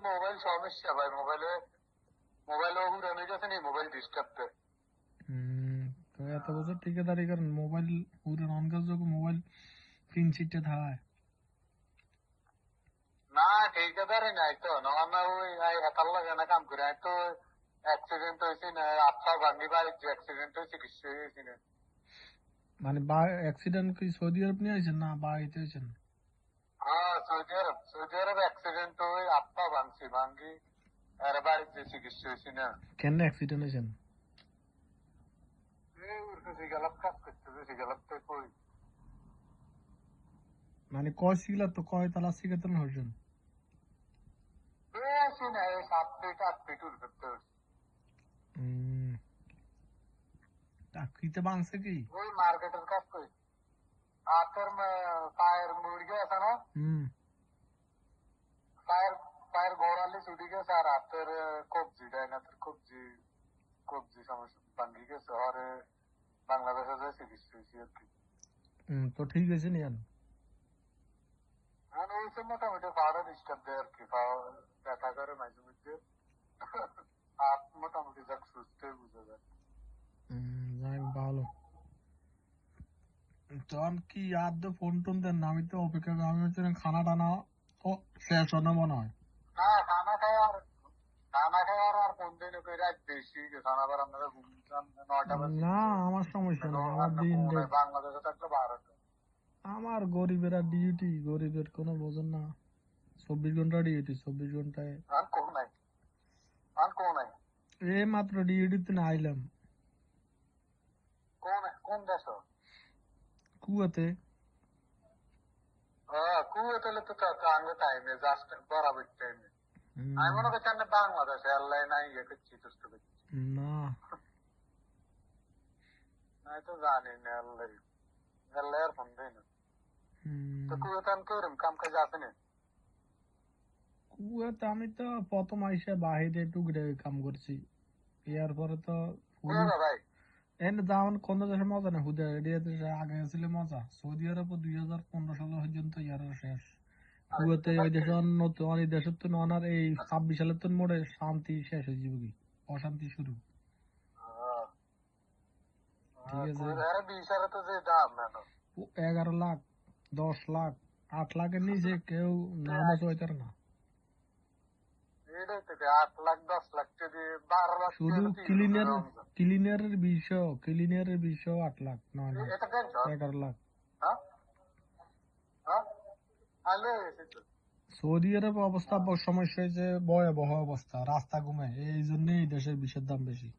Mobile সমস্যা ভাই, মোবাইলে হুরানো গেছে নি, মোবাইল ডিস্টার্ব দেয়। তো এত বছর ঠিকাদারি করেন, মোবাইল পুরো নন কাজ মোবাইল তিন সিটে থাকায় না ঠিকাদারি নাই তো, না ওই হাতার লাগে না কাম করে, তো অ্যাক্সিডেন্ট হয়েছে না, আচ্ছা ভাঙ্গি বাড়ির যে অ্যাক্সিডেন্ট হয়েছে, কিছু হয়েছে না। মানে অ্যাক্সিডেন্ট কি সৌদি আরব নিয়ে আইছেন না বাড়িতে হয়েছেন? হ্যাঁ সৌদি আরব অ্যাক্সিডেন্ট হয়ে আত্মা ভাঙ্গি আর বাড়ির যে চিকিৎসা হয়েছে না। কেন অ্যাক্সিডেন্ট হয়েছেন? সিগালাপ কাজ করতেছে, সিগালাপ তো কই মানে কয় সিগলা তো কয় তালা সিগাতন হয়েছেন? বেশি না, এই 7 ফিট 8 ফিট উঠতে হচ্ছে। চাকরিতে বাংছে কি? ওই মার্কেটের কাজ করি, হাতের পায়ের মুরগি আছে না, পায়ের পায়ের গোড়ালি ছুটি গেছে, আর হাতের কবজি ডাইনাতের কবজি কবজি সমস্যা ভাঙ্গি গেছে, আরে বাংলাদেশে যে চিকিৎসা হয়েছে আর কি। তো ঠিক আছে নি মানে ওইসব মোটামুটি পাহাড়ে ডিস্টার্ব দেয় আর কি, ব্যথা করে মাঝে মধ্যে, হাত মোটামুটি যাক সুস্থ বুঝা যায়। যাই ভালো। তখন কি আর তো ফোন টোন দেন না? আমি তো অপেক্ষা করি, আমি হচ্ছে খানা টানা ও শেষ হনে মনে হয়। হ্যাঁ খানা খাই আর 15 দিন রাত বেশি গেছে, আবার আপনারা ঘুমতাম 9টা বাজে, না আমার সমস্যা নেই, আমার দিন বাংলাদেশে থাকলে 12টা। আমার গরিবের আর ডিউটি, গরিবের কোনো বোঝেন না। 24 ঘন্টা ডিউটি, 24 ঘন্টায় আর কোন নাই এই মাত্র ডিউটিতে না আইলাম কোন দেশ? কুয়াতে। কুয়েতলে তো আগে টাইমে জাস্ট বরাবর টাইমে, আমি মনে করছি আমি বাংলাদেশ এয়ারলাইন ইয়ে করছি, চেষ্টা করছি। না আমি তো জানি না এয়ারলাইন ফোন দেয় না। তো কুয়েতে আমি কেরম কাম কাজ আছে না? কুয়াতে আমি তো প্রথম আইসা বাহিরে টুকরে কাম করছি, এর পরে তো ভাই এনে যাওয়ান কোন দেশে মজা না, হুদা এরিয়া দেশে আগে ছিল মজা। সৌদি আরব 2015 সাল পর্যন্ত ইয়ার শেষ। কুয়াতে ওই দেশে নতুন এই দেশের তো ননার এই 26 সালের তো মোড়ে শান্তি শেষ হয়ে যাবে, কি অশান্তি শুরু। ঠিক আছে, 20 তো যে দাম 11 লাখ 10 লাখ 8 লাখের নিচে কেউ নামও চাইতার না। 8 লাখ 10 লাখ যদি 12 লাখ শুধু ক্লিনারের বিষয় 8 লাখ 9 লাখ 11 লাখ। সৌদি আরব অবস্থা সমস্যা হয়েছে, ভয়াবহ অবস্থা, রাস্তা ঘুমে, এই জন্যই এই দেশের বিষের দাম বেশি।